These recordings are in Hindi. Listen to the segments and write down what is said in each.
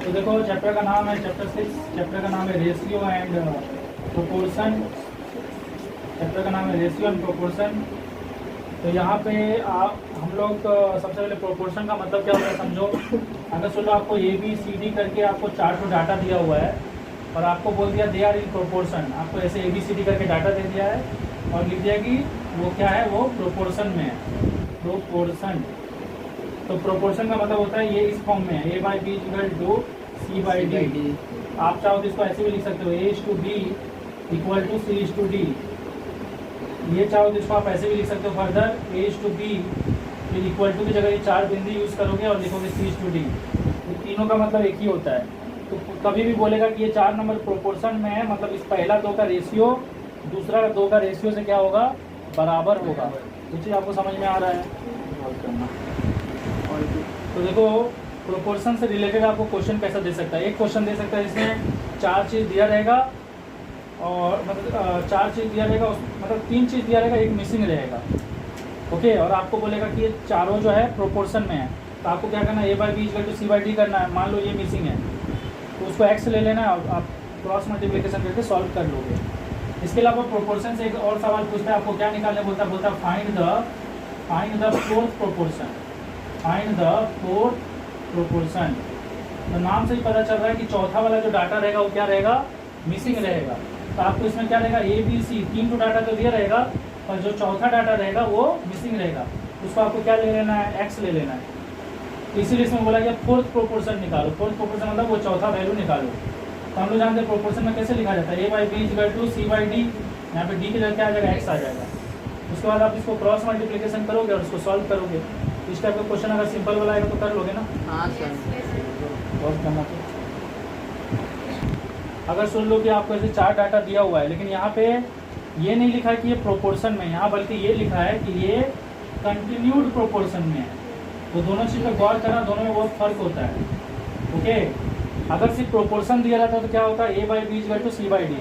तो देखो चैप्टर का नाम है चैप्टर 6, चैप्टर का नाम है रेशियो एंड प्रोपोर्शन। चैप्टर का नाम है रेशियो एंड प्रोपोर्शन। तो यहाँ पे आप हम लोग सबसे पहले प्रोपोर्शन का मतलब क्या होता है समझो। अगर चलो आपको ए बी सी डी करके आपको 4 डाटा दिया हुआ है और आपको बोल दिया दे आर इन प्रोपोर्शन, आपको ऐसे ए बी सी डी करके डाटा दे दिया है और लिख दिया कि वो क्या है, वो प्रोपोर्शन में है। प्रोपोर्शन, तो प्रोपोर्शन का मतलब होता है ये इस फॉर्म में है, A by B equal to C by D. आप चाहो तो इसको ऐसे भी लिख सकते हो, A is to B equal to C is to D. ये चाहो तो इसको आप ऐसे भी लिख सकते हो further, A is to B फिर इक्वल टू की जगह ये 4 बिंदु यूज़ करोगे और लिखोगे सी इज टू डी। तो तीनों का मतलब एक ही होता है। तो कभी भी बोलेगा कि ये 4 नंबर प्रोपोर्शन में है, मतलब इस पहला 2 का रेशियो दूसरा 2 का रेशियो से क्या होगा, बराबर होगा। तो चीज़ आपको समझ में आ रहा है। तो देखो प्रोपोर्शन से रिलेटेड आपको क्वेश्चन कैसा दे सकता है। एक क्वेश्चन दे सकता है जिसमें 4 चीज़ दिया रहेगा और मतलब 4 चीज़ दिया रहेगा, मतलब 3 चीज़ दिया रहेगा, एक मिसिंग रहेगा। ओके, और आपको बोलेगा कि ये चारों जो है प्रोपोर्शन में है, तो आपको क्या करना है, A by B equal to C by D करना है। मान लो ये मिसिंग है तो उसको एक्स ले लेना है और आप क्रॉस मल्टीप्लिकेशन करके सॉल्व कर लोगे। इसके अलावा प्रोपोर्शन से एक और सवाल पूछता है, आपको क्या निकालने बोलता है find the fourth proportion. Find the fourth proportion. तो नाम से ही पता चल रहा है कि चौथा वाला जो डाटा रहेगा वो क्या रहेगा, मिसिंग रहेगा। तो आपको इसमें क्या रहेगा, ए बी सी 3 डाटा तो दिया रहेगा और जो चौथा डाटा रहेगा वो मिसिंग रहेगा। उसको आपको क्या ले लेना है, एक्स ले लेना है। तो इसीलिए इसमें बोला गया फोर्थ प्रोपोर्शन निकालो। फोर्थ प्रोपोर्शन मतलब वो चौथा वैल्यू निकालो। तो हम लोग जानते हैं प्रोपोर्शन में कैसे लिखा जाता है, A by B equal to C by D. यहाँ पे डी की जगह क्या आ जाएगा, एक्स आ जाएगा। उसके बाद आप इसको क्रॉस मल्टीप्लिकेशन करोगे और उसको सॉल्व करोगे। इस टाइप का क्वेश्चन अगर सिंपल वाला आएगा तो कर लोगे ना। हाँ सर। बहुत करना चाहिए। अगर सुन लो कि आपको ऐसे 4 डाटा दिया हुआ है, लेकिन यहाँ पे ये नहीं लिखा है कि ये प्रोपोर्शन में, यहाँ बल्कि ये लिखा है कि ये कंटिन्यूड प्रोपोर्शन में है। तो दोनों चीज़ पर गौर करना, दोनों में बहुत फर्क होता है। ओके, अगर सिर्फ प्रोपोर्शन दिया रहता तो क्या होता है, A by B equal to C by D.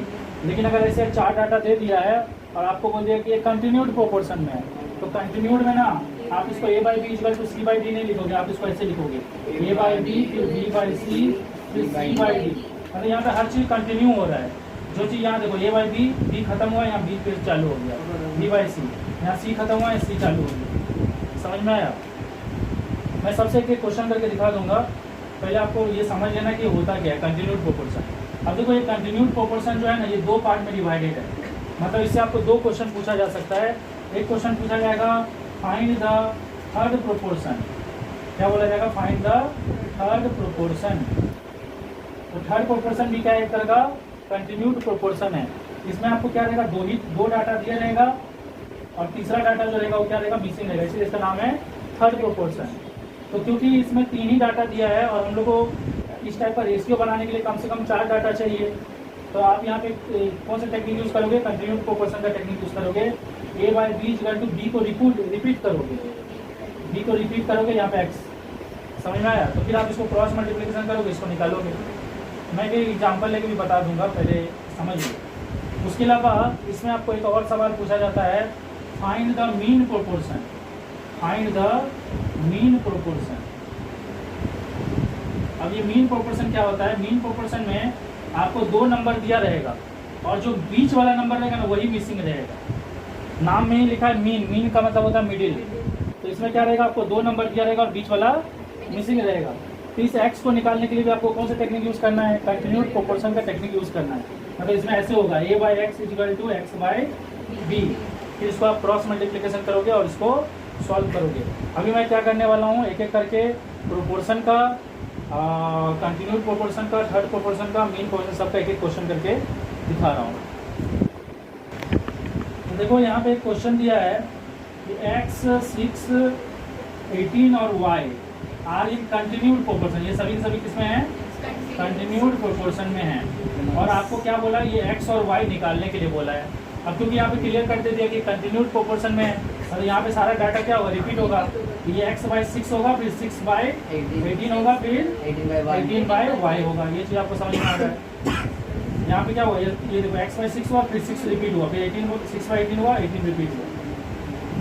लेकिन अगर ऐसे 4 डाटा दे दिया है और आपको बोल दिया कि ये कंटिन्यूड प्रोपोर्शन में है, तो कंटिन्यूड में ना आप इसको A by B equal to C by D नहीं लिखोगे, आप इसको ऐसे लिखोगे, ए बाई बी फिर बी बाई सी फिर सी बाई डी। मतलब यहाँ पे हर चीज़ कंटिन्यू हो रहा है। जो चीज़ यहाँ देखो, ए बाई बी खत्म हुआ, यहाँ बी फिर चालू हो गया, बी बाई सी, यहाँ सी खत्म हुआ है, सी चालू हो गया। समझ में आया। मैं सबसे एक क्वेश्चन करके दिखा दूंगा, पहले आपको ये समझ लेना कि होता क्या है कंटिन्यूड प्रोपोर्शन। अब देखो ये कंटिन्यूड प्रोपोर्शन जो है ना, ये 2 पार्ट में डिवाइडेड है। मतलब इससे आपको 2 क्वेश्चन पूछा जा सकता है। एक क्वेश्चन पूछा जाएगा फाइंड द थर्ड प्रोपोर्शन। क्या बोला जाएगा, फाइंड द थर्ड प्रोपोर्शन। तो थर्ड प्रोपोर्शन भी क्या है, एक तरह का कंटिन्यूड प्रोपोर्शन है। इसमें आपको क्या रहेगा, 2 डाटा दिया रहेगा और तीसरा डाटा जो रहेगा वो क्या रहेगा, मिसिंग रहेगा, इसलिए इसका नाम है थर्ड प्रोपोर्शन। तो क्योंकि इसमें 3 ही डाटा दिया है और हम लोग को इस टाइप का रेशियो बनाने के लिए कम से कम 4 डाटा चाहिए, तो आप यहाँ पे कौन सा टेक्निक यूज़ करोगे, कंटिन्यूड प्रोपोर्शन का टेक्निक यूज़ करोगे। A by B equal to B को रिपीट करोगे, बी को रिपीट करोगे, यहाँ पे एक्स। समझ में आया। तो फिर आप इसको क्रॉस मल्टीप्लिकेशन करोगे, इसको निकालोगे। मैं भी एग्जाम्पल लेके भी बता दूंगा, पहले समझिए। उसके अलावा इसमें आपको एक और सवाल पूछा जाता है, find the mean proportion. Find the mean proportion. अब ये मीन प्रोपोर्शन क्या होता है, मीन प्रोपोर्शन में आपको 2 नंबर दिया रहेगा और जो बीच वाला नंबर रहेगा ना वही मिसिंग रहेगा। नाम में ही लिखा है मीन, मीन का मतलब होता है मिडिल। तो इसमें क्या रहेगा, आपको 2 नंबर दिया रहेगा और बीच वाला मिसिंग रहेगा। तो इस एक्स को निकालने के लिए भी आपको कौन सा टेक्निक यूज़ करना है, कंटिन्यूड प्रोपोर्शन का टेक्निक यूज़ करना है। मतलब इसमें ऐसे होगा, A by X equal to x by B. फिर इसको आप क्रॉस मल्टीप्लिकेशन करोगे और इसको सॉल्व करोगे। अभी मैं क्या करने वाला हूँ, एक एक करके प्रोपोर्शन का, कंटिन्यूड प्रोपोर्शन का, थर्ड प्रोपोर्शन का, मीन प्रोपोर्शन, सबका एक एक क्वेश्चन करके दिखा रहा हूँ। तो देखो यहाँ पे एक क्वेश्चन दिया है कि x 6 18 और y are in continued proportion. ये सभी किसमें है, कंटिन्यूड प्रोपोर्शन में है। और आपको क्या बोला, ये x और y निकालने के लिए बोला है। अब क्योंकि यहाँ पे क्लियर कर दे दिया कि कंटिन्यूड प्रोपोर्शन में है, और यहाँ पे सारा डाटा क्या होगा, रिपीट होगा। ये x बाई 6 होगा, फिर 6 बाई 18 होगा, फिर 18 बाई y होगा। ये चीज़ आपको समझ में आ रहा है। यहाँ पे क्या हुआ, ये देखो x बाई 6 हुआ, फिर 6 रिपीट हुआ, फिर 6 बाई 18 हुआ, 18 रिपीट हुआ।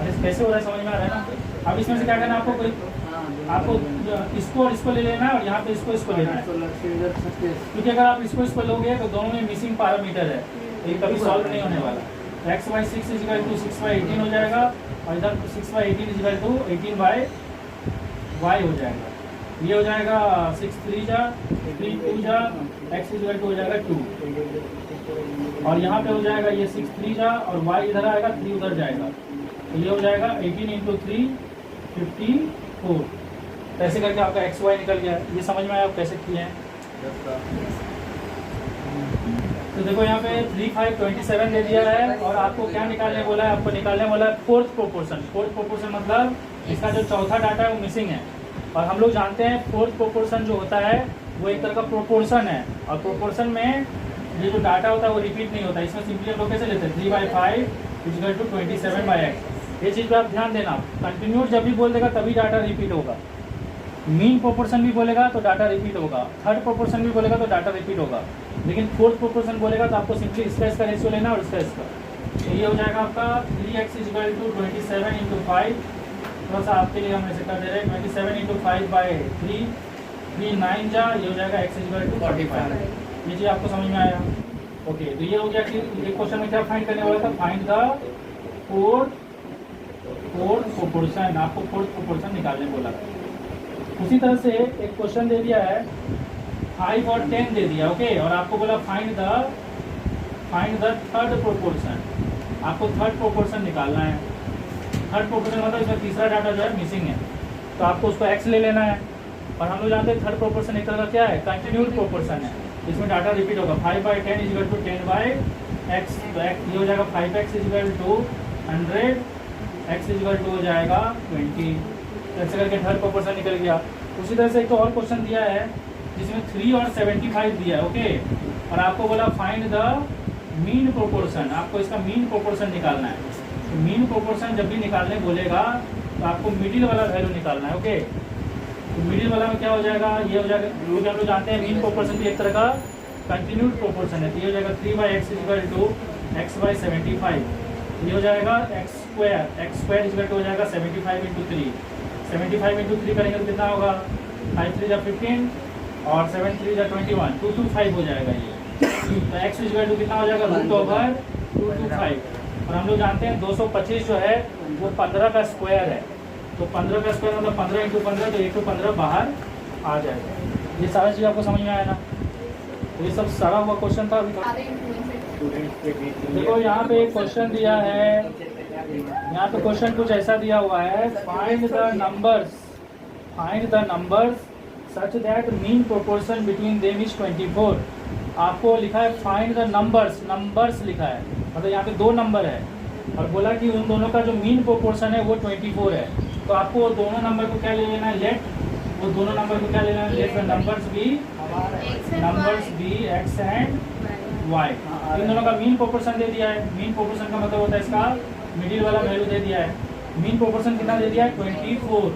अरे कैसे हो रहा है, समझ में आ रहा है ना। अब इसमें से क्या करना है आपको, कोई आपको इसको और इसको ले लेना है और यहाँ पे इसको लेना है, क्योंकि अगर आप इसको लोगे तो दोनों में मिसिंग पैरामीटर है, तो ये कभी सॉल्व नहीं होने वाला। तो x by 6 equal to 6 by 18 हो जाएगा और इधर 6 by 18 equal to 18 by y हो जाएगा। ये हो जाएगा 6 3 जा 3 2 जा x इजिकल टू हो जाएगा 2 और यहाँ पे हो जाएगा ये 6 3 जा और y इधर आएगा 3 उधर जाएगा, तो ये हो जाएगा 18 इंटू 3 54। ऐसे करके आपका एक्स वाई निकल गया। ये समझ में आया आप कैसे किए हैं? तो देखो यहाँ पे 3 5 27 दे दिया है और आपको क्या निकालने बोला है? आपको निकालने बोला है फोर्थ प्रोपोर्शन। फोर्थ प्रोपोर्शन मतलब इसका जो चौथा डाटा है वो मिसिंग है, और हम लोग जानते हैं फोर्थ प्रोपोर्शन जो होता है वो एक तरह का प्रोपोर्शन है, और प्रोपोर्शन में ये जो डाटा होता है वो रिपीट नहीं होता। इसमें सिंपली हम लोग कैसे लेते हैं 3 by 5 equal to 27 by x. ये चीज़ पे आप ध्यान देना, कंटिन्यूस जब भी बोल देगा तभी डाटा रिपीट होगा। मीन प्रोपोर्शन भी बोलेगा तो डाटा रिपीट होगा, थर्ड प्रोपोर्शन भी बोलेगा तो डाटा रिपीट होगा, लेकिन फोर्थ प्रोपोर्शन बोलेगा तो आपको सिंपली इसका रेशियो लेना और इसका। तो ये हो जाएगा आपका 3x इजिकल टू 27 इंटू 5, थोड़ा सा आपके लिए हम ऐसे कर दे रहे हैं 27 इंटू 5 बाई 3 3 9 जा, ये हो जाएगा x इजिकल टू 45। ये चीज़ आपको समझ में आया? ओके, तो ये हो गया कि एक क्वेश्चन में क्या फाइंड करने वाला था, फाइंड द फोर्थ प्रोपोर्शन। आपको फोर्थ प्रोपोर्शन निकालने बोला था। उसी तरह से एक क्वेश्चन दे दिया है 5 और 10 दे दिया, ओके, और आपको बोला फाइंड द थर्ड प्रोपोर्शन। आपको थर्ड प्रोपोर्शन निकालना है। थर्ड प्रोपोर्शन मतलब इसमें तीसरा डाटा जो है मिसिंग है, तो आपको उसको x ले लेना है। और हम लोग जानते हैं थर्ड प्रोपोर्शन एक तरह का क्या है, कंटिन्यूड प्रोपोर्शन है, इसमें डाटा रिपीट होगा। 5 by 10 equal to 10 by x, तो ये हो जाएगा 5x equal to 100, x equal to हो जाएगा 20। ऐसे करके थर्ड प्रोपोर्शन निकल गया। उसी तरह से एक तो और क्वेश्चन दिया है जिसमें 3 और 75 दिया है, ओके, और आपको बोला फाइंड द मीन प्रोपोर्शन। आपको इसका मीन प्रोपोर्शन निकालना है। तो मीन प्रोपोर्शन जब भी निकालने बोलेगा तो आपको मिडिल वाला वैल्यू निकालना है, ओके। तो मिडिल वाला में क्या हो जाएगा, ये हो जाएगा, क्योंकि हम लोग जानते हैं मीन प्रोपोर्शन भी एक तरह का कंटिन्यूड प्रोपोर्शन है। तो ये हो जाएगा 3 by x equal to x by 75। ये हो जाएगा एक्स स्क्वायर इजिकल टू हो जाएगा 75 इंटू 3। 75 इंटू 3 करेंगे तो कितना होगा, 5 3 जा 15 और 7 3 जा 21, 225 हो जाएगा ये। तो एक्स इजिकल टू कितना हो जाएगा, √225। और हम लोग जानते हैं 225 जो है वो 15 का स्क्वायर है, तो 15 का स्क्वायर मतलब 15 इंटू 15, तो 115 बाहर आ जाएगा। ये सारा चीज़ आपको समझ में आया ना? तो ये सब सारा हुआ क्वेश्चन था। देखो यहाँ पे एक क्वेश्चन दिया है, यहाँ पे क्वेश्चन कुछ ऐसा दिया हुआ है, find the numbers such that mean proportion between them is 24। आपको लिखा है फाइंड द नंबर्स लिखा है, मतलब यहाँ पे 2 नंबर है और बोला कि उन दोनों का जो मीन प्रोपोर्शन है वो 24 है। तो आपको वो दोनों नंबर को क्या ले लेना है, let the numbers be X and Y. इन दोनों का मीन प्रोपोर्शन दे दिया है। मीन प्रोपोर्शन का मतलब होता है इसका मिडिल वाला वैल्यू दे दिया है। मीन प्रोपोर्शन कितना दे दिया है, 24।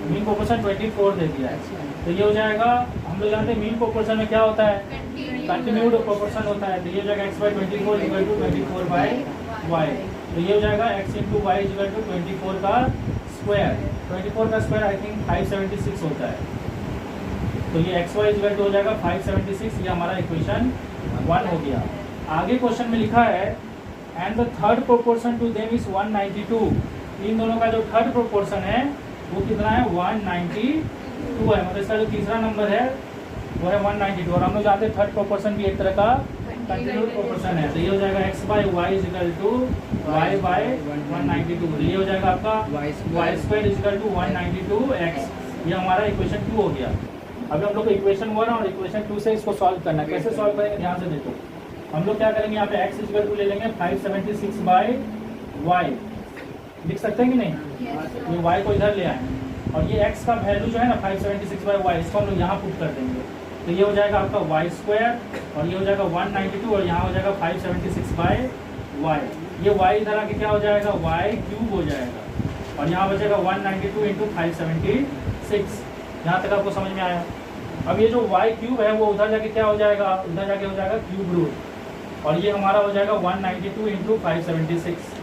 मीन प्रोपोर्शन 24 दे दिया है। तो ये हो जाएगा, हम लोग जानते हैं मीन प्रोपोर्शन में क्या होता है, कंटिन्यूड प्रोपोर्शन होता है। तो ये हो जाएगा x by 24 equal to 24 by y. तो ये हो जाएगा x into y equal to 24 का स्क्वायर। 24 का स्क्वायर आई थिंक 576 होता है। तो ये एक्स वाई इक्वल टू हो जाएगा 576। ये हमारा इक्वेशन 1 हो गया। आगे क्वेश्चन में लिखा है and the third proportion to them is 192। इन दोनों का जो थर्ड प्रोपोर्शन है वो कितना है, 192 है, मतलब इसका जो तीसरा नंबर है वो है 192। और हम लोग जानते हैं थर्ड प्रोपोर्शन भी एक तरह का कंटिन्यूड प्रोपोर्शन है। तो ये हो जाएगा x by y equal to y by 192। ये हो जाएगा आपका Y square is equal to 192x। ये हमारा इक्वेशन 2 हो गया। अभी हम लोग को इक्वेशन 1 और इक्वेशन 2 से इसको सॉल्व करना है। कैसे सॉल्व करेंगे ध्यान से देखो। हम लोग क्या करेंगे, यहाँ पे x इजिकल टू ले लेंगे 576 बाई वाई। लिख सकते हैं कि नहीं, ये y को इधर ले आए और ये x का वैल्यू जो है ना 576 बाई वाई, इसको हम लोग यहाँ पुट कर देंगे। तो ये हो जाएगा आपका वाई स्क्वायर और ये हो जाएगा 192 और यहाँ हो जाएगा 576 बाई वाई। ये y इधर आके क्या हो जाएगा, वाई क्यूब हो जाएगा और यहाँ बचेगा 192 इंटू 576। यहाँ तक आपको समझ में आया। अब ये जो वाई क्यूब है वो उधर जाके क्या हो जाएगा, उधर जाके हो जाएगा क्यूब रूट और ये हमारा हो जाएगा 192 इंटू 576।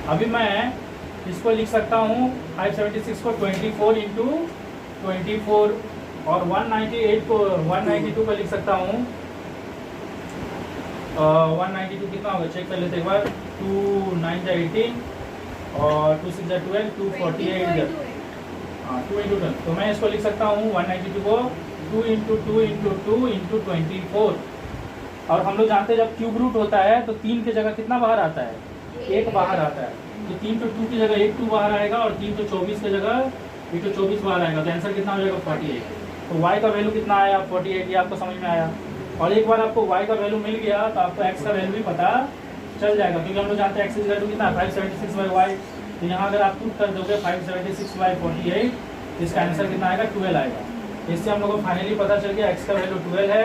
अभी मैं इसको लिख सकता हूँ 576 को 24 इंटू 24 और 192 को लिख सकता हूँ 192 कितना होगा चेक कर लेते एक बार 2 9 18 और 2 6 12 248 हाँ 2 इंटू 10 तो मैं इसको लिख सकता हूँ 192 को 2 इंटू 2 इंटू 2 इंटू 24 और हम लोग जानते हैं जब क्यूब रूट होता है तो 3 की जगह कितना बाहर आता है 1 बाहर आता है तो 3 तो 2 की जगह 1 2 बाहर आएगा और 3 तो 24 की जगह 1 तो 24 बाहर आएगा तो आंसर कितना हो जाएगा 48 तो y का वैल्यू कितना आया 48 ये आपको समझ में आया और एक बार आपको y का वैल्यू मिल गया तो आपको x का वैल्यू भी पता चल जाएगा क्योंकि हम लोग जानते हैं x इक्वल टू कितना 576/y तो यहाँ अगर आप पुट कर दोगे 576/48 तो इसका आंसर कितना आएगा 12 आएगा इससे हम लोग को फाइनली पता चल गया x का वैल्यू 12 है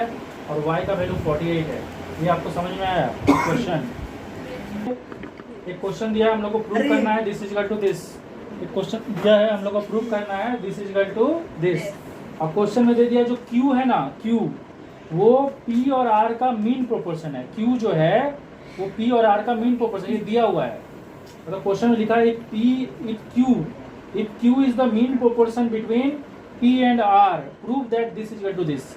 और y का वैल्यू 48 है ये आपको समझ में आया क्वेश्चन एक क्वेश्चन दिया है हम लोग को प्रूव करना है this is equal to this एक क्वेश्चन दिया है हम लोग को प्रूव करना है this is equal to this और क्वेश्चन में दे दिया जो q है ना q वो p और r का मीन प्रोपोर्शन है q जो है वो p और r का मीन प्रोपोर्शन ये दिया हुआ है मतलब क्वेश्चन में लिखा है if q is the mean proportion between p and r prove that this is equal to this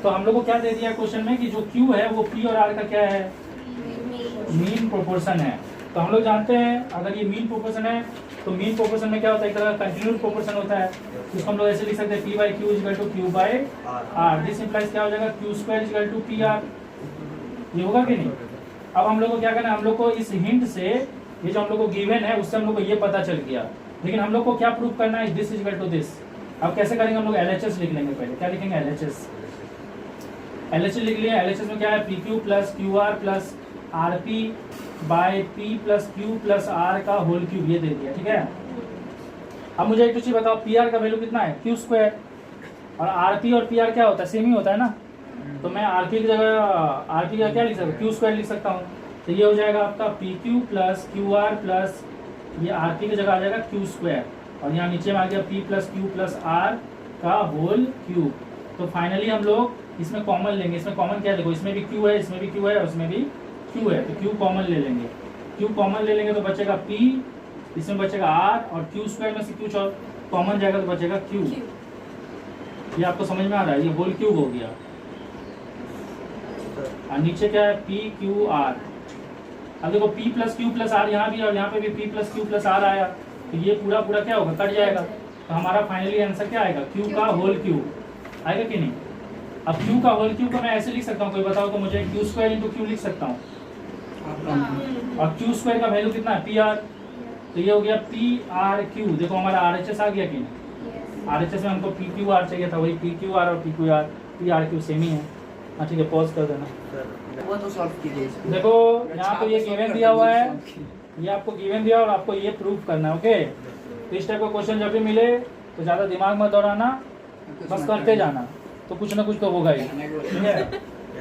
तो हम लोग को क्या दे दिया क्वेश्चन में कि जो q है वो p और r का क्या है मीन प्रोपोर्शन है तो हम लोग जानते हैं अगर ये मीन प्रोपोर्शन है तो मीन प्रोपोर्शन में क्या होता है एक तरह का कंटिन्यूड प्रोपोर्शन होता है इसको हम लोग ऐसे लिख सकते हैं p/q = q/r दिस इंप्लाइज क्या हो जाएगा q² = pr ये होगा कि नहीं अब हम लोग को क्या करना है हम लोग को इस हिंट से ये जो हम लोग को गिवन है उससे हम लोग को ये पता चल गया लेकिन हम लोग को क्या प्रूव करना है दिस इज टू दिस अब कैसे करेंगे हम लोग LHS लिख लेंगे पहले क्या लिखेंगे LHS लिख लिया LHS में क्या है PQ + QR + RP/P + Q + R का होल क्यूब ये दे दिया ठीक है अब मुझे एक चीज बताओ PR का वैल्यू कितना है Q² और RP और PR क्या होता है सेम ही होता है ना तो मैं RP की जगह RP का क्या लिख सकता हूँ Q² लिख सकता हूँ तो ये हो जाएगा आपका PQ + QR + ये RP की जगह आ जाएगा Q² और यहाँ नीचे में आ गया P + Q + R का होल क्यूब तो फाइनली हम लोग इसमें कॉमन लेंगे इसमें कॉमन क्या देखो इसमें भी Q है इसमें भी Q है और इसमें भी Q है तो Q कॉमन ले लेंगे Q कॉमन ले लेंगे तो बचेगा P इसमें बचेगा R और Q² में से Q कॉमन जाएगा तो बचेगा Q ये आपको समझ में आ रहा है ये होल क्यूब हो गया और नीचे क्या है PQR अब देखो P + Q + R यहाँ भी और यहाँ पे भी P + Q + R आया तो ये पूरा क्या होगा कट जाएगा तो हमारा फाइनली आंसर क्या आएगा Q का होल क्यूब आएगा कि नहीं अब Q का होल क्यूब को मैं ऐसे लिख सकता हूँ कोई बताओ तो मुझे Q² × Q लिख सकता हूँ और Q² का वैल्यू कितना है PR तो ये हो गया PRQ देखो हमारा RHS आ गया कि नहीं RHS में हमको PQR चाहिए था वही PQR और PRQ सेम ही है हाँ ठीक है पॉज कर देना वो तो सॉल्व कीजिए देखो यहाँ पे ये गिवन दिया हुआ है ये आपको गिवन दिया और आपको ये प्रूव करना है ओके तो इस टाइप का क्वेश्चन जब भी मिले तो ज़्यादा दिमाग मत दौड़ाना बस करते जाना तो कुछ ना कुछ तो होगा ही ठीक है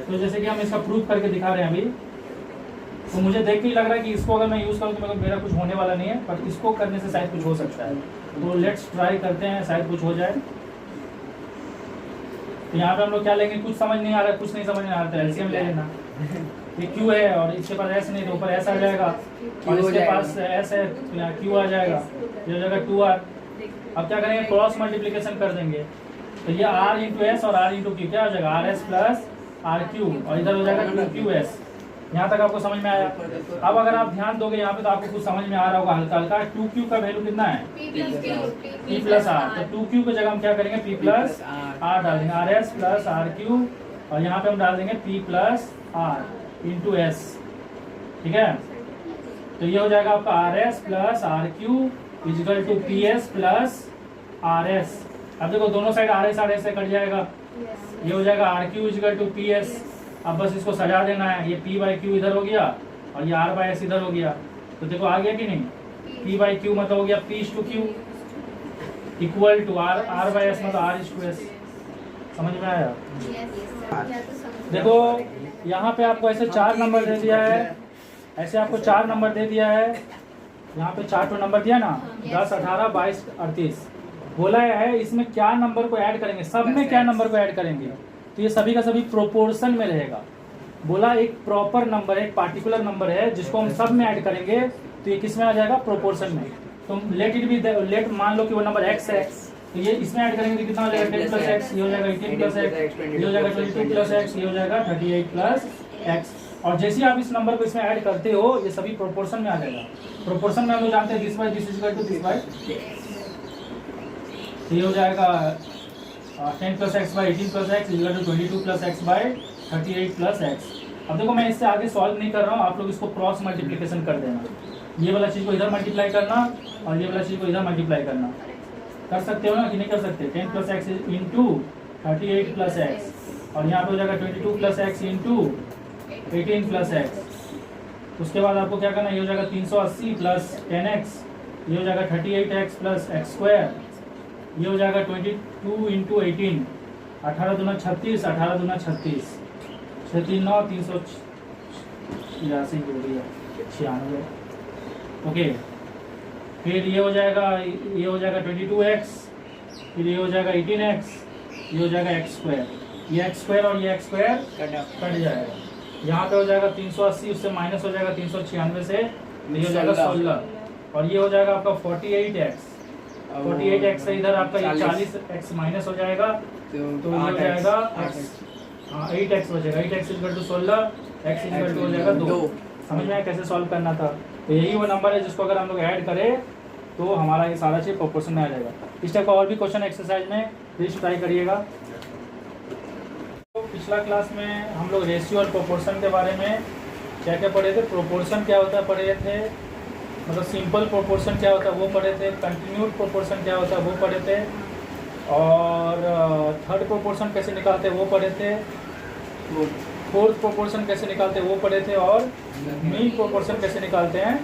तो जैसे कि हम इसका प्रूफ करके दिखा रहे हैं अभी तो मुझे देख के ही लग रहा है कि इसको अगर मैं यूज़ करूँ तो मेरा कुछ होने वाला नहीं है पर इसको करने से शायद कुछ हो सकता है तो लेट्स ट्राई करते हैं शायद कुछ हो जाए तो यहाँ पे हम लोग क्या लेंगे कुछ समझ नहीं आ रहा है कुछ नहीं समझ में आ रहा है एलसीएम ले लेना ये Q है और इसके पास S नहीं तो ऊपर S आ जाएगा और इसके पास S है तो यहाँ Q आ जाएगा ये हो जाएगा 2R अब क्या करेंगे क्रॉस मल्टीप्लिकेशन कर देंगे तो ये R × S और R × Q क्या हो जाएगा RS + RQ और इधर हो जाएगा 2QS यहाँ तक आपको समझ में आया अब अगर आप ध्यान दोगे यहाँ पे तो आपको कुछ समझ में आ रहा होगा हल्का हल्का 2Q का वैल्यू कितना है P + R तो 2Q की जगह हम क्या करेंगे P + R डाल देंगे RS + RQ और यहाँ पे हम डाल देंगे P + R × S ठीक है तो ये हो जाएगा आपका RS + RQ = PS + RS अब देखो दोनों साइड RS से कट जाएगा ये हो जाएगा RQ = PS अब बस इसको सजा देना है ये P/Q इधर हो गया और ये R/S इधर हो गया तो देखो आ गया कि नहीं P/Q मतलब हो गया P = Q = R/S मतलब R = S समझ में आया देखो यहाँ पे आपको ऐसे 4 नंबर दे दिया है ऐसे आपको 4 नंबर दे दिया है यहाँ पे 4 नंबर दिया ना 10 18 22 38 बोला है इसमें क्या नंबर को ऐड करेंगे सब में क्या नंबर को ऐड करेंगे तो ये सभी का सभी प्रोपोर्शन में रहेगा बोला एक प्रॉपर नंबर एक पार्टिकुलर नंबर है जिसको हम सब में ऐड करेंगे तो ये किस में आ जाएगा प्रोपोर्शन में तो लेट इट बी, लेट मान लो कि वो नंबर x है, तो ये इसमें ऐड करेंगे तो कितना हो जाएगा 10 प्लस एक्स, ये हो जाएगा 18 प्लस एक्स, ये हो जाएगा 22 प्लस एक्स, ये हो जाएगा 38 प्लस एक्स। और जैसे ही आप इस नंबर को इसमें ऐड करते हो ये सभी प्रोपोर्शन में आ जाएगा। प्रोपोर्शन में हम लोग जानते हैं this by this is equal to this by, ये हो जाएगा 10 plus x by 18 plus x is equal to 22 plus x by 38 plus x. अब देखो मैं इससे आगे सॉल्व नहीं कर रहा हूँ, आप लोग इसको क्रॉस मल्टीप्लिकेशन कर देना, ये वाला चीज़ को इधर मल्टीप्लाई करना और ये वाला चीज़ को इधर मल्टीप्लाई करना। कर सकते हो ना कि नहीं कर सकते? 10 plus x into 38 plus x और यहाँ पे हो जाएगा 22 plus x into 18 plus x. उसके बाद आपको क्या करना है, ये हो जाएगा 380 प्लस 10x, ये हो जाएगा 38x प्लस एक्स स्क्वायर, ये हो जाएगा 22 इंटू 18, 18 दूना 36, 18 दूना 36, 6 3 9 396। ओके, फिर ये हो जाएगा 22x, फिर ये हो जाएगा 18x, ये हो जाएगा एक्स स्क्वायर, ये एक्स स्क्वायर और ये एक्स स्क्वायर कट जाएगा। यहाँ पे हो जाएगा 380, उससे माइनस हो जाएगा 396 से, ये हो जाएगा 16 और ये हो जाएगा आपका 48x। 48x से इधर आपका ये 40x माइनस हो जाएगा तो ये हो जाएगा हाँ 8x बचेगा, 8x equal to 16, x equal to हो जाएगा 2। समझ में आया कैसे सॉल्व करना था? तो यही वो नंबर है जिसको अगर हम लोग ऐड करें तो हमारा ये सारा चीज़ प्रोपोर्शन में आ जाएगा। इस टाइप का और भी क्वेश्चन एक्सरसाइज में प्लीज ट्राई करिएगा। तो पिछला क्लास में हम लोग रेशियो और प्रोपोर्शन के बारे में क्या क्या पढ़े थे। प्रोपोर्शन क्या होता है पढ़े थे, मतलब सिंपल प्रोपोर्शन क्या होता है वो पढ़े थे, कंटिन्यूड प्रोपोर्शन क्या होता है वो पढ़े थे, और थर्ड प्रोपोर्शन कैसे निकालते हैं वो पढ़े थे, फोर्थ प्रोपोर्शन कैसे निकालते हैं वो पढ़े थे, और मीन प्रोपोर्शन कैसे निकालते हैं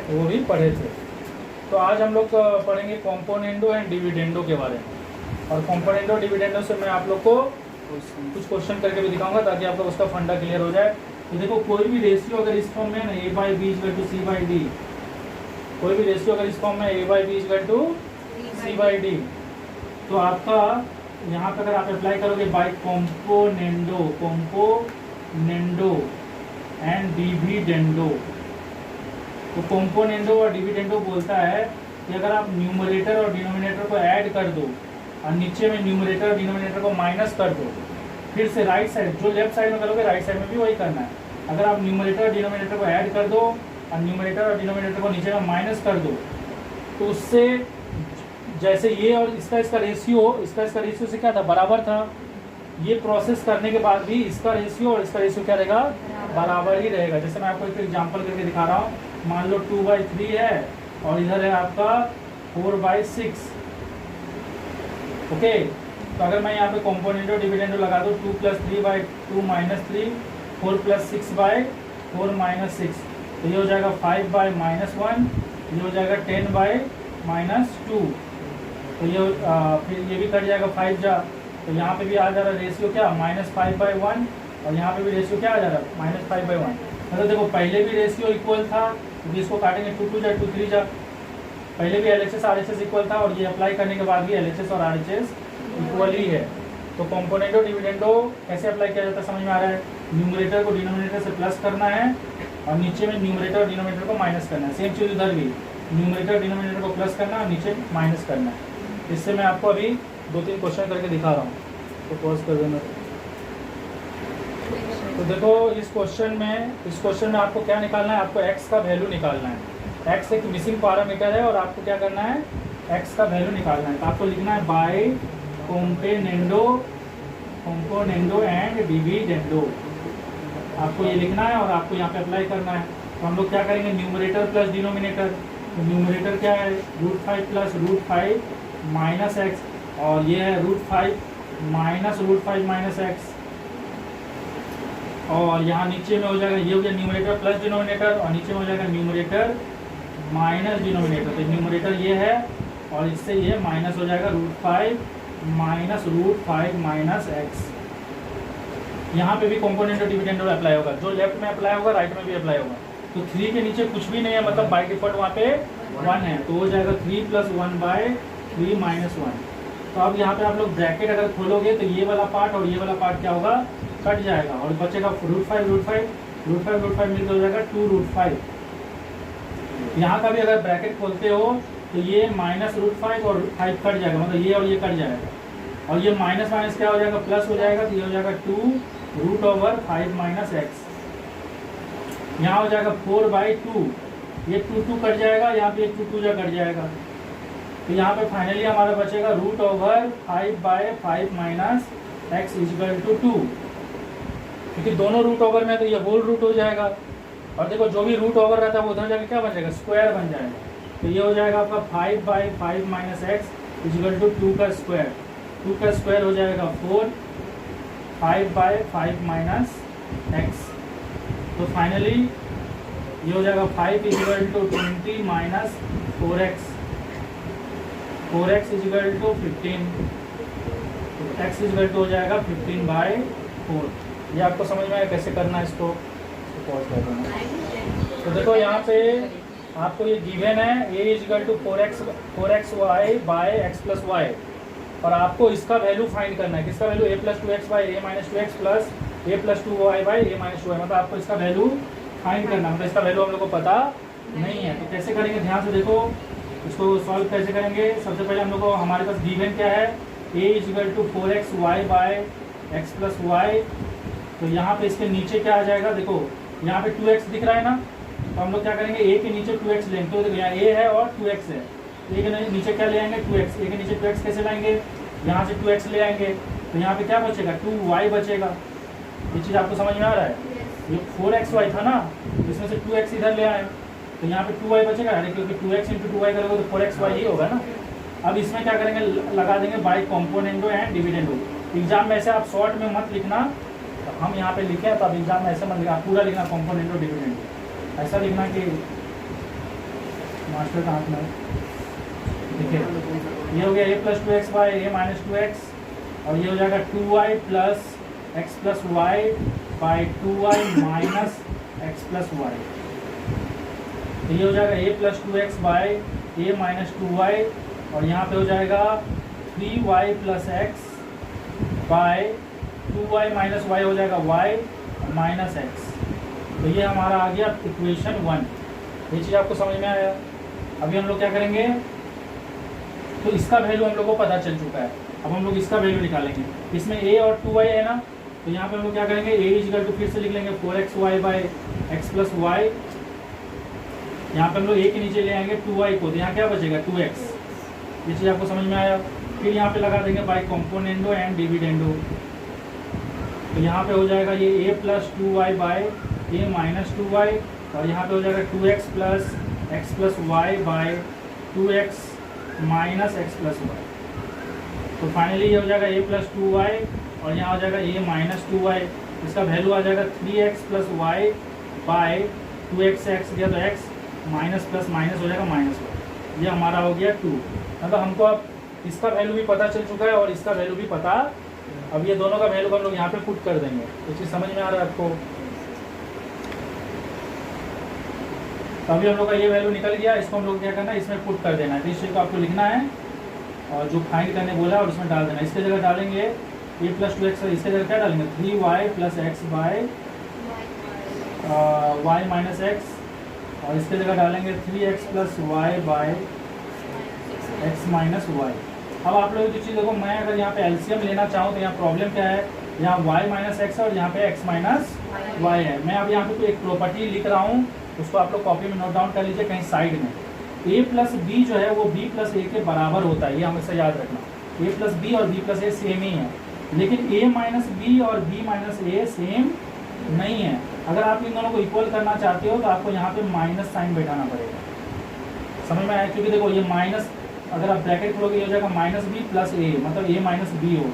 वो भी पढ़े थे। तो आज हम लोग पढ़ेंगे कॉम्पोनेंडो एंड डिविडेंडो के बारे में, और कॉम्पोनेंडो डिविडेंडो से मैं आप लोग को कुछ क्वेश्चन करके भी दिखाऊंगा ताकि आप लोग उसका फंडा क्लियर हो जाए। तो देखो कोई भी रेशियो अगर इस फॉर्म में है ना a by B equal to C by D, कोई भी रेशियो अगर इस फॉर्म में a by B equal to C by D, तो आपका यहाँ पे अगर आप अप्लाई करोगे बाई कॉम्पोनेंडो एंड डिविडेंडो, तो कॉम्पोनेंडो और डिविडेंडो बोलता है कि अगर आप न्यूमरेटर और डिनोमिनेटर को ऐड कर दो और नीचे में न्यूमरेटर और डिनोमिनेटर को माइनस कर दो, फिर से राइट साइड जो लेफ्ट साइड में करोगे राइट साइड में भी वही करना है। अगर आप न्यूमरेटर और डिनोमिनेटर को ऐड कर दो और न्यूमरेटर और डिनोमिनेटर को नीचे में माइनस कर दो, तो उससे जैसे ये और इसका रेशियो से क्या था, बराबर था। ये प्रोसेस करने के बाद भी इसका रेशियो और इसका रेशियो क्या रहेगा, बराबर ही रहेगा। जैसे मैं आपको एक एग्जांपल करके दिखा रहा हूँ, मान लो 2/3 है और इधर है आपका 4/6। ओके, तो अगर मैं यहाँ पे कॉम्पोनेंडो डिविडेंडो लगा दूँ 2 + 3/2 - 3, 4 + 6/4 - 6, तो ये हो जाएगा 5/-1, ये हो जाएगा 10/-2, तो ये फिर ये भी कट जाएगा 5 जा, तो यहाँ पे भी आ जा रहा रेशियो क्या -5/1, और यहाँ पे भी रेशियो क्या आ जा रहा है -5/1। मतलब देखो पहले भी रेशियो इक्वल था, तो इसको काटेंगे 2 2 जा 2 3 जा, पहले भी LHS RHS इक्वल था, और ये अप्लाई करने के बाद भी LHS और RHS इक्वल ही है। तो कॉम्पोनेंडो डिविडेंडो कैसे अप्लाई किया जाता है समझ में आ रहा है। न्यूमरेटर को डिनोमिनेटर से प्लस करना है और नीचे में न्यूमरेटर और डिनोमिनेटर को माइनस करना है। सेम चीज़ उधर भी न्यूमरेटर डिनोमिनेटर को प्लस करना है और नीचे माइनस करना है। इससे मैं आपको अभी 2-3 क्वेश्चन करके दिखा रहा हूँ, तो पॉज कर देना। तो देखो इस क्वेश्चन में आपको क्या निकालना है, आपको x का वैल्यू निकालना है। x एक मिसिंग पैरामीटर है और आपको क्या करना है, x का वैल्यू निकालना है। तो आपको लिखना है बाय कॉम्पोनेंडो एंड डिविडेंडो, आपको ये लिखना है और आपको यहाँ पे अप्लाई करना है। तो हम लोग क्या करेंगे, न्यूमरेटर प्लस डिनोमिनेटर, तो न्यूमरेटर क्या है √5 + √5 - x, और ये है √5 - √5 - x, और यहाँ नीचे में हो जाएगा, ये हो गया न्यूमरेटर प्लस डिनोमिनेटर और नीचे में हो जाएगा न्यूमरेटर माइनस डिनोमिनेटर। तो न्यूमरेटर ये है और इससे ये माइनस हो जाएगा √5 - √5 - x। यहाँ पे भी कॉम्पोनेंट डिविडेंडो अप्लाई होगा, जो लेफ्ट में अप्लाई होगा राइट में भी अप्लाई होगा। तो 3 के नीचे कुछ भी नहीं है, मतलब बाय डिफॉल्ट वहाँ पे 1 है, तो हो जाएगा 3 + 1/3 - 1। तो अब यहाँ पे आप लोग ब्रैकेट अगर खोलोगे तो ये वाला पार्ट और ये वाला पार्ट क्या होगा, कट जाएगा और बचेगा √5 मिलकर हो जाएगा 2√5। यहाँ का भी अगर ब्रैकेट खोलते हो तो ये -√5 और 5 कट जाएगा, मतलब ये और ये कट जाएगा, और ये माइनस माइनस क्या हो जाएगा, प्लस हो जाएगा, तो ये हो जाएगा 2√5 - x। यहाँ हो जाएगा 4/2, ये 2 कट जाएगा, यहाँ पे 2 जा कट जाएगा, तो यहाँ पे फाइनली हमारा बचेगा √5/5 - x = 2, क्योंकि दोनों रूट ओवर में तो ये होल रूट हो जाएगा, और देखो जो भी रूट ओवर रहता है वो उधर जाके क्या बन जाएगा, स्क्वायर बन जाएगा, तो ये हो जाएगा आपका 5/5 - x = 2 का स्क्वायर, 2 का स्क्वायर हो जाएगा 4, 5/5 - x, तो फाइनली ये हो जाएगा 5 = 20 - 4x, 4x = 15, तो x = हो जाएगा 15/4। ये आपको समझ में आया कैसे करना है इसको पॉज कर देना। तो देखो यहाँ पे आपको ये गिवन है a = 4xy / x + y, और आपको इसका वैल्यू फाइंड करना है, किसका value, a + 2x / a - 2x + a + 2y / a - 2y, मतलब आपको इसका वैल्यू फाइंड करना, मतलब इसका वैल्यू हम लोग को पता नहीं है। तो कैसे करेंगे, ध्यान से देखो इसको सॉल्व कैसे करेंगे। सबसे पहले हम लोग को हमारे पास गिवन क्या है, a = 4xy / x + y, तो यहाँ पे इसके नीचे क्या आ जाएगा, देखो यहाँ पे 2x दिख रहा है ना, तो हम लोग क्या करेंगे, a के नीचे 2x लेंगे, तो देखो यहाँ a है और 2x है, a के नीचे क्या ले आएंगे 2x, a के नीचे 2x कैसे लाएंगे, यहाँ से 2x ले आएंगे, तो यहाँ पे क्या बचेगा 2y बचेगा। ये चीज़ आपको समझ में आ रहा है, ये 4xy था ना, इसमें से 2x इधर ले आए, तो यहाँ पे 2y बचेगा, अरे क्योंकि 2x × 2y करोगे तो 4xy ही होगा ना। अब इसमें क्या करेंगे, लगा देंगे by componendo and dividendo. Exam में ऐसे आप शॉर्ट में मत लिखना, तो हम यहाँ पे लिखे हैं, तो आप एग्जाम में ऐसे मत लिखना, पूरा लिखना कॉम्पोनेंडो डिविडेंडो, ऐसा लिखना कि मास्टर का हाथ में देखिए। ये हो गया a + 2x / a - 2x, और ये हो जाएगा 2y + x + y / 2y - x + y, तो ये हो जाएगा a + 2x / a - 2y, और यहाँ पे हो जाएगा 3y + x / 2y - y हो जाएगा y - x, तो ये हमारा आ गया इक्वेशन 1। ये चीज़ आपको समझ में आया। अभी हम लोग क्या करेंगे, तो इसका वैल्यू हम लोग को पता चल चुका है, अब हम लोग इसका वैल्यू निकालेंगे। इसमें a और 2y है ना, तो यहाँ पे हम लोग क्या करेंगे, a = फिर से लिख लेंगे 4xy / x + y, यहाँ पे हम लोग a के नीचे ले आएंगे 2y को, तो यहाँ क्या बचेगा 2x। ये चीज़ आपको समझ में आया। फिर यहाँ पे लगा देंगे बाई कॉम्पोनेंडो एंड डिविडेंडो, तो यहाँ पे हो जाएगा ये a + 2y / a - 2y, और यहाँ पे हो जाएगा 2x + x + y / 2x - x + y, तो फाइनली ये हो जाएगा a + 2y, और यहाँ हो जाएगा a - 2y, इसका वैल्यू आ जाएगा 3x + y / 2x से x गया तो x माइनस प्लस माइनस हो जाएगा -1, ये हमारा हो गया 2। मतलब हमको अब इसका वैल्यू भी पता चल चुका है और इसका वैल्यू भी पता, अब ये दोनों का वैल्यू हम लोग यहाँ पे पुट कर देंगे। तो चीज़ समझ में आ रहा है आपको। तो अभी हम लोग का ये वैल्यू निकल गया, इसको हम लोग क्या करना है, इसमें पुट कर देना है। तो इस चीज़ को आपको लिखना है और जो फाइंड करने बोला और उसमें डाल देना। इसके जगह डालेंगे a + 2x, इसके जगह क्या डालेंगे 3y + x / y - x, और इसके जगह डालेंगे 3x + y / x - y। अब आप लोग जो चीज़ देखो, मैं अगर यहाँ पे एलसीएम लेना चाहूँ तो यहाँ प्रॉब्लम क्या है, यहाँ y - x और यहाँ पे x - y है। मैं अब यहाँ पे एक प्रॉपर्टी लिख रहा हूँ, उसको आप लोग कॉपी में नोट डाउन कर लीजिए कहीं साइड में। a + b जो है वो b + a के बराबर होता है, ये हमेशा याद रखना। a + b और b + a सेम ही है, लेकिन a - b और b - a सेम नहीं है। अगर आप इन दोनों को इक्वल करना चाहते हो तो आपको यहाँ पे माइनस साइन बैठाना पड़ेगा। समझ में आया? क्योंकि देखो ये माइनस, अगर आप ब्रैकेट खोलोगे ये हो जाएगा -b + a, मतलब a - b होगा।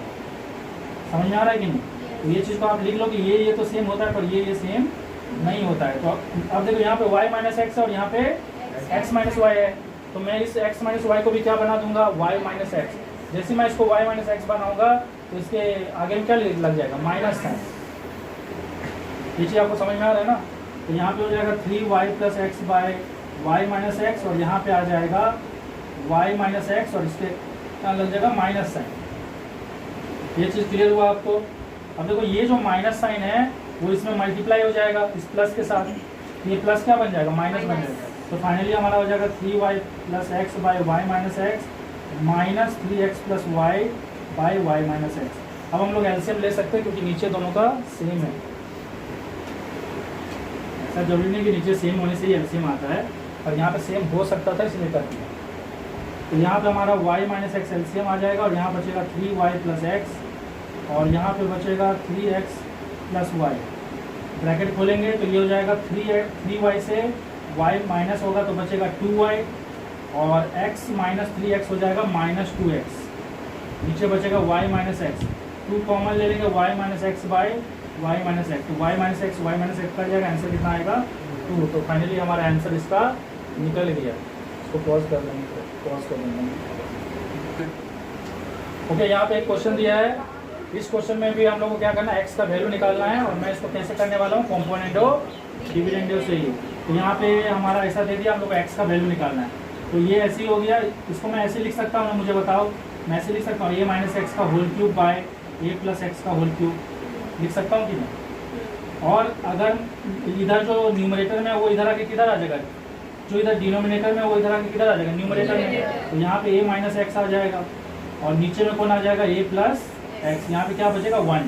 समझ में आ रहा है कि नहीं? तो ये चीज़ को आप लिख लो कि ये तो सेम होता है पर ये सेम नहीं होता है। तो अब देखो यहाँ पे y - x और यहाँ पे x - y है, तो मैं इस x - y को भी क्या बना दूंगा y - x। जैसे मैं इसको y - x बनाऊंगा तो इसके आगे में क्या लग जाएगा, माइनस साइन। ये चीज़ आपको समझ में आ रहा है ना? तो यहाँ पे हो जाएगा 3y + x / y - x, और यहाँ पे आ जाएगा y - x और इसके क्या लग जाएगा माइनस साइन। ये चीज़ क्लियर हुआ आपको? अब देखो ये जो माइनस साइन है वो इसमें मल्टीप्लाई हो जाएगा इस प्लस के साथ, ये प्लस क्या बन जाएगा, माइनस बन जाएगा। तो फाइनली हमारा हो जाएगा 3y plus x by y minus x minus 3x plus y by y minus x. अब हम लोग एलसीएम ले सकते हैं क्योंकि नीचे दोनों का सेम है। ऐसा जरूरी नहीं कि नीचे सेम होने से ही एलसीएम आता है, और यहाँ पे सेम हो सकता था इसलिए कर दिया। तो यहाँ पे हमारा y माइनस एक्स एलसीएम आ जाएगा और यहाँ बचेगा 3y प्लस एक्स और यहाँ पे बचेगा 3x प्लस वाई। ब्रैकेट खोलेंगे तो ये हो जाएगा 3y से y माइनस होगा तो बचेगा 2y और x माइनस 3x हो जाएगा माइनस 2x। नीचे बचेगा y माइनस एक्स, 2 कॉमन ले लेंगे y minus x by y minus x, तो y minus x y minus x कर जाएगा। आंसर कितना आएगा 2। तो फाइनली हमारा आंसर इसका निकल गया। इसको पॉज कर देंगे, पॉज कर देंगे। ओके, यहाँ पे एक क्वेश्चन दिया है। इस क्वेश्चन में भी हम लोग को क्या करना है, x का वैल्यू निकालना है और मैं इसको कैसे करने वाला हूँ, कॉम्पोनेंटो डिविडेंडो से ही। तो यहाँ पे हमारा ऐसा दे दिया, हम लोग को x का वैल्यू निकालना है। तो ये ऐसे ही हो गया, इसको मैं ऐसे लिख सकता हूँ, मुझे बताओ। मैं ऐसे लिख सकता हूँ a माइनस एक्स का whole cube by a plus x का होल क्यूब, लिख सकता हूँ कि नहीं। और अगर इधर जो न्यूमरेटर में है वो इधर आके किधर आ जाएगा, जो इधर डिनोमिनेटर में है वो इधर आके किधर आ जाएगा, न्यूमरेटर में। तो यहाँ पे a माइनस एक्स आ जाएगा और नीचे में कौन आ जाएगा, a प्लस एक्स। यहाँ पे क्या बचेगा 1,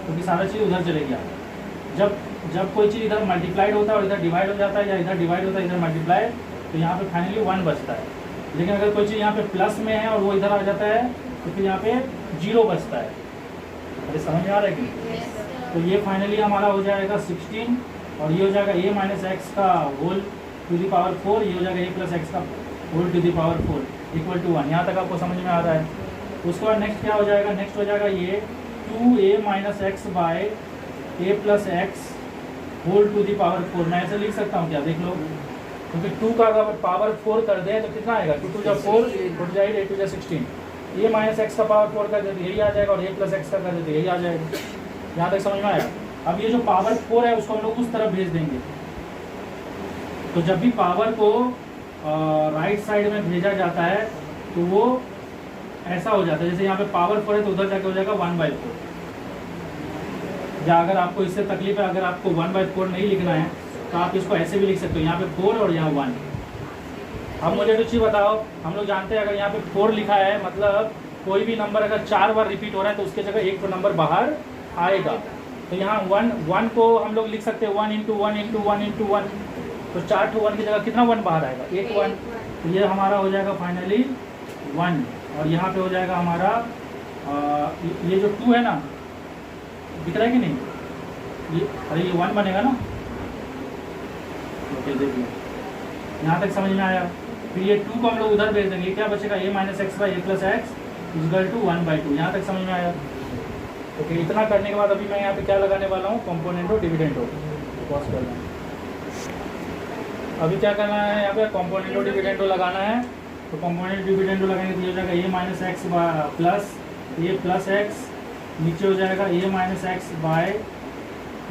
क्योंकि सारा चीज़ उधर चले गया। जब कोई चीज़ इधर मल्टीप्लाइड होता है और इधर डिवाइड हो जाता है, या इधर डिवाइड होता है इधर मल्टीप्लाई, तो यहाँ पे फाइनली 1 बचता है। लेकिन अगर कोई चीज़ यहाँ पे प्लस में है और वो इधर आ जाता है तो फिर यहाँ पे 0 बचता है। अरे समझ में आ रहा है कि? तो ये फाइनली हमारा हो जाएगा 16 और ये हो जाएगा a माइनस एक्स का होल टू दी पावर 4, ये हो जाएगा a प्लस एक्स का whole to the power 4 equal to 1। यहाँ तक आपको समझ में आ रहा है। उसके बाद नेक्स्ट क्या हो जाएगा, नेक्स्ट हो जाएगा ये 2a minus x by a plus x whole to the power 4। मैं ऐसे लिख सकता हूँ क्या, देख लो, क्योंकि 2 का अगर पावर 4 कर दे तो कितना आएगा, 2 2 4 टूट जाएगा, 8 2 16। a माइनस एक्स का पावर 4 कर दे तो यही आ जाएगा और a प्लस एक्स का कर दे तो यही आ जाएगा। यहाँ तक समझ में आया। अब ये जो पावर 4 है उसको हम लोग उस तरफ भेज देंगे। तो जब भी पावर को राइट साइड में भेजा जाता है तो वो ऐसा हो जाता है, जैसे यहाँ पे पावर 4 है तो उधर जाके हो जाएगा 1/4। या अगर आपको इससे तकलीफ है, अगर आपको 1/4 नहीं लिखना है तो आप इसको ऐसे भी लिख सकते हो, यहाँ पे 4 और यहाँ 1। अब मुझे तो चीज़ बताओ, हम लोग जानते हैं अगर यहाँ पे 4 लिखा है मतलब कोई भी नंबर अगर 4 बार रिपीट हो रहा है तो उसके जगह एक तो नंबर बाहर आएगा। तो यहाँ 1 को हम लोग लिख सकते हैं 1 × 1 × 1 × 1। तो 4 to 1 की जगह कितना 1 बाहर आएगा, एक 1। तो ये हमारा हो जाएगा फाइनली 1। और यहाँ पे हो जाएगा हमारा ये जो 2 है ना, दिख रहा है कि नहीं, ये अरे ये 1 बनेगा ना। ओके देखिए, यहाँ तक समझ में आया। फिर ये 2 को हम लोग उधर भेज देंगे, क्या बचेगा a minus x by a plus x equal to 1/2। यहाँ तक समझ में आया। ओके, इतना करने के बाद अभी मैं यहाँ पे क्या लगाने वाला हूँ, कॉम्पोनेंटो डिविडेंडो। पॉज कर लें। अभी क्या करना है, यहाँ पे कॉम्पोनेंटो डिविडेंडो लगाना है। तो कॉम्पोनेंट डिविडेंडो लगाने के लिए हो जाएगा a minus x plus a plus x, नीचे हो जाएगा a minus x by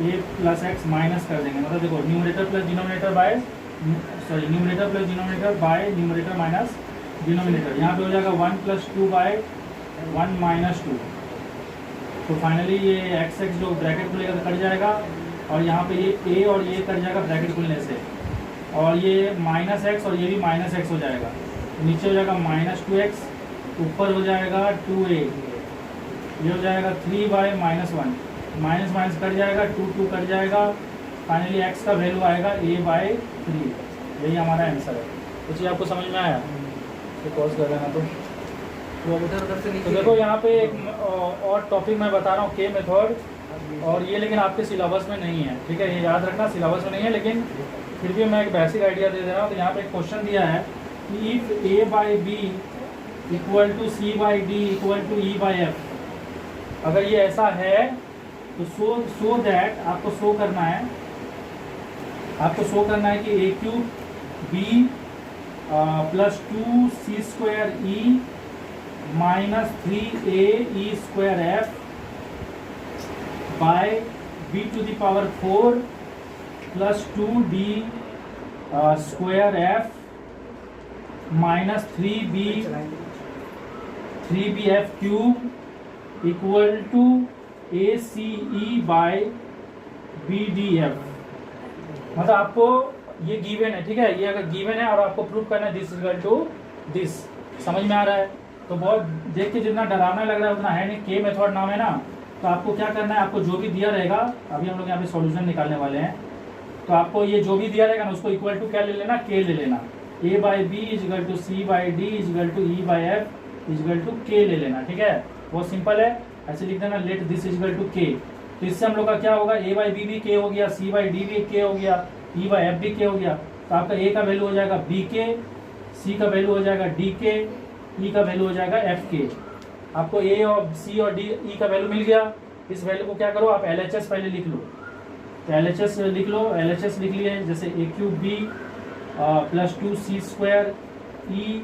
a plus x minus कर देंगे। मतलब देखो numerator plus denominator by numerator plus denominator by numerator minus denominator. यहाँ पे हो जाएगा 1 + 2 बाय 1 - 2। तो फाइनली ये एक्स जो ब्रैकेट खुलेगा तो कट जाएगा और यहाँ पे ये a और ये कट जाएगा ब्रैकेट खुलने से, और ये -x और ये भी -x हो जाएगा। नीचे हो जाएगा -2x, ऊपर हो जाएगा 2a, ये हो जाएगा 3y -1, माइनस माइनस कट जाएगा, 2 कट जाएगा। फाइनली x का वैल्यू आएगा a/3। यही हमारा आंसर है। तो चीज़ आपको समझ में आया, तो पॉज कर लेना। तो देखो यहाँ पे एक और टॉपिक मैं बता रहा हूँ, के मेथड, और ये लेकिन आपके सिलेबस में नहीं है, ठीक है, ये याद रखना, सिलेबस में नहीं है, लेकिन फिर भी मैं एक बेसिक आइडिया दे रहा हूँ। तो यहाँ पे एक क्वेश्चन दिया है कि इफ a/b = c/d = e/f, अगर ये ऐसा है तो सो दैट आपको शो करना है, कि a³ b + 2c² e -3a e² f by b⁴ + 2d² f -3bf³ = ace/bdf। मतलब आपको ये गिवन है, ठीक है, ये अगर गिवन है और आपको प्रूव करना है this is equal to this, समझ में आ रहा है? तो बहुत देख के जितना डरावना लग रहा है उतना है नहीं, के मेथड नाम है ना। तो आपको क्या करना है, आपको जो भी दिया रहेगा, अभी हम लोग यहाँ पे सॉल्यूशन निकालने वाले हैं, तो आपको ये जो भी दिया रहेगा ना उसको इक्वल टू क्या ले लेना, के ले लेना। A by B is equal to C by D is equal to E by F is equal to K ले लेना, ठीक है, बहुत सिंपल है। ऐसे लिख देना let this is equal to k. तो इससे हम लोग का क्या होगा, ए बाई बी भी के हो गया, सी बाई डी भी के हो गया, ई बाई एफ भी के हो गया। तो आपका ए का वैल्यू हो जाएगा बी के, सी का वैल्यू हो जाएगा डी के, ई का वैल्यू हो जाएगा एफ के। आपको ए और सी और डी ई का वैल्यू मिल गया। इस वैल्यू को क्या करो, आप LHS पहले लिख लो। तो LHS लिख लो, LHS लिख लिए, जैसे A cube B plus 2c square E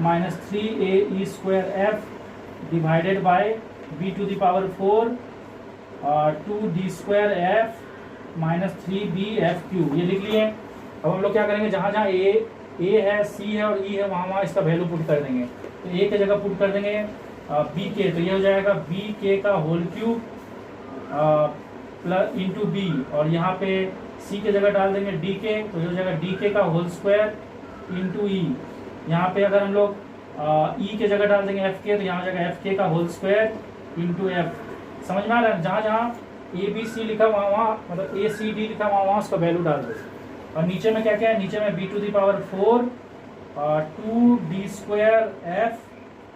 minus 3a E square F divided by B to the power 4 2d square F minus 3b F cube, ये लिख लिए। अब हम लोग क्या करेंगे, जहाँ जहाँ ए है, सी है और ई है, वहाँ वहाँ इसका वैल्यू पुट कर देंगे। तो ए की जगह पुट कर देंगे बी के, तो ये हो जाएगा बी के का whole cube plus into B, और यहाँ पे सी के जगह डाल देंगे डी के, तो ये हो जाएगा डी के का होल स्क्वायर इंटू ई। यहाँ पे अगर हम लोग ई के जगह डाल देंगे एफ के, तो यहाँ हो जाएगा एफ के का होल स्क्वायर इंटू एफ। समझ में आ रहा है? जहाँ जहाँ ए बी सी लिखा वहाँ वहाँ, मतलब ए सी डी लिखा वहाँ वहाँ उसका वैल्यू डाल दो। और नीचे में क्या क्या है, नीचे में B to the power 4 2d square F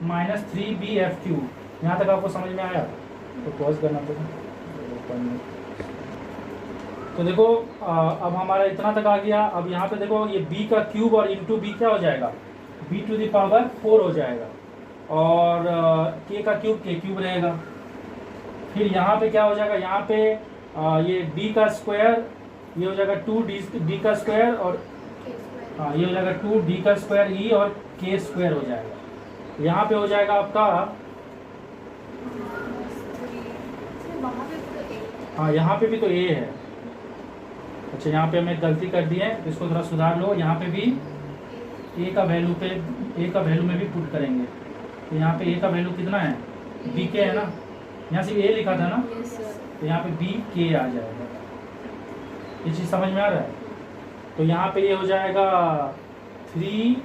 minus 3b F cube. यहाँ तक आपको समझ में आया? तो पॉज करना पड़ेगा। तो देखो अब हमारा इतना तक आ गया। अब यहाँ पे देखो ये b का क्यूब और इंटू बी क्या हो जाएगा, b टू द पावर 4 हो जाएगा, और k का क्यूब k क्यूब रहेगा। फिर यहाँ पे क्या हो जाएगा, यहाँ पे ये d का स्क्वायर, ये हो जाएगा 2d का स्क्वायर, और हाँ ये हो जाएगा 2d का स्क्वायर ई और k स्क्वायर हो जाएगा। यहाँ पे हो जाएगा आपका, हाँ यहाँ पे भी तो a है। अच्छा यहाँ पे हमें गलती कर दी है, इसको थोड़ा सुधार लो। यहाँ पे भी a का वैल्यू में भी पुट करेंगे। तो यहाँ पे a का वैल्यू कितना है, b के है ना, यहाँ सिर्फ a लिखा था ना, तो यहाँ पे b के आ जाएगा। ये चीज़ समझ में आ रहा है? तो यहाँ पे ये हो जाएगा 3,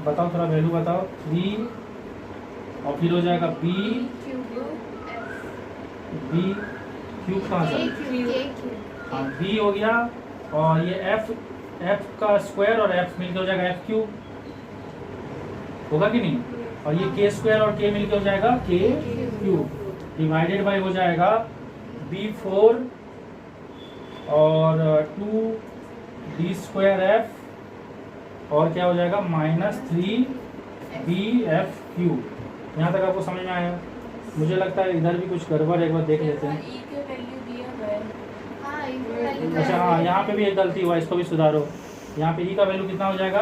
बताओ थोड़ा वैल्यू बताओ, 3, और फिर हो जाएगा b क्यूब कहाँ से, हाँ b हो गया, और ये f का स्क्वायर और f मिलकर हो जाएगा f क्यूब, होगा कि नहीं? और ये k स्क्वायर और k मिलकर हो जाएगा k क्यूब, डिवाइडेड बाय हो जाएगा b4 और 2d स्क्वायर f, और क्या हो जाएगा माइनस 3b एफ क्यूब। यहाँ तक आपको समझ में आया? मुझे लगता है इधर भी कुछ गड़बड़ है, एक बार देख लेते हैं। अच्छा हाँ यहाँ पे भी एक गलती हुआ, इसको भी सुधारो। यहाँ पे ई का वैल्यू कितना हो जाएगा,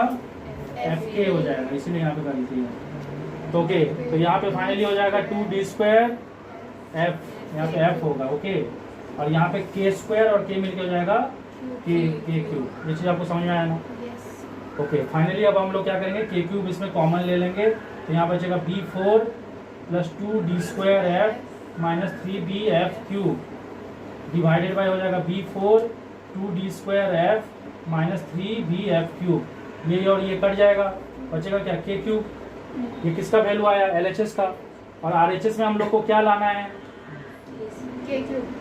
एफ के हो जाएगा, इसीलिए यहाँ पे गलती है। तो ओके, तो यहाँ पे फाइनली हो जाएगा 2d स्क्वायर एफ, यहाँ पे एफ होगा, ओके, और यहाँ पे के स्क्वायर और के मिलकर हो जाएगा के क्यूब। ये चीज़ आपको समझ में आया ना? ओके, फाइनली अब हम लोग क्या करेंगे, के क्यूब इसमें कॉमन ले लेंगे, तो यहाँ बचेगा b4 plus 2d square F minus 3b F cube, divided by हो जाएगा b4 2d square F minus 3b F cube. ये और ये कट जाएगा, बचेगा क्या, के क्यूब। ये किसका वैल्यू आया, LHS का, और RHS में हम लोग को क्या लाना है, के क्यूब।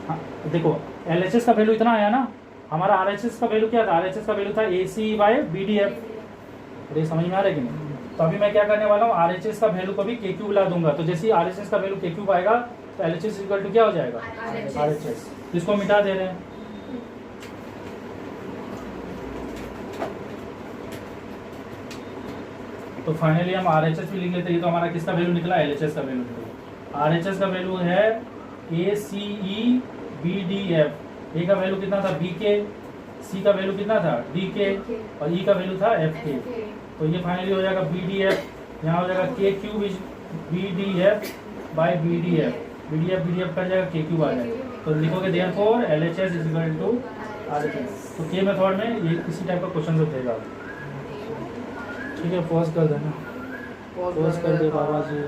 हाँ देखो LHS का वैल्यू इतना आया ना, हमारा RHS का वैल्यू क्या था, RHS का वैल्यू था AC बाय BDF। अरे समझ में आ रहा है कि नहीं? तो अभी मैं क्या करने वाला हूँ, RHS का वैल्यू को भी के क्यूब ला दूंगा। तो जैसे ही RHS का वैल्यू के क्यूब आएगा तो LHS इक्वल टू क्या हो जाएगा, RHS। इसको मिटा दे रहे हैं। तो फाइनली हम RHS भी लिख लेते हैं। तो हमारा किसका वैल्यू निकला, LHS का वैल्यू निकला। RHS का वैल्यू है ACE BDF। ए का वैल्यू कितना था, BK, सी का वैल्यू कितना था, DK, और ई का वैल्यू था FK। तो ये फाइनली हो जाएगा BDF, यहाँ हो जाएगा k cube is BDF by BDF कर जाएगा, के क्यूब आ जाएगा। तो लिखोगे therefore LHS is equal to RHS। तो के मेथड में ये इसी टाइप का क्वेश्चन तो देगा। ठीक है, पॉज कर देना, पॉज कर दे बाबा जी।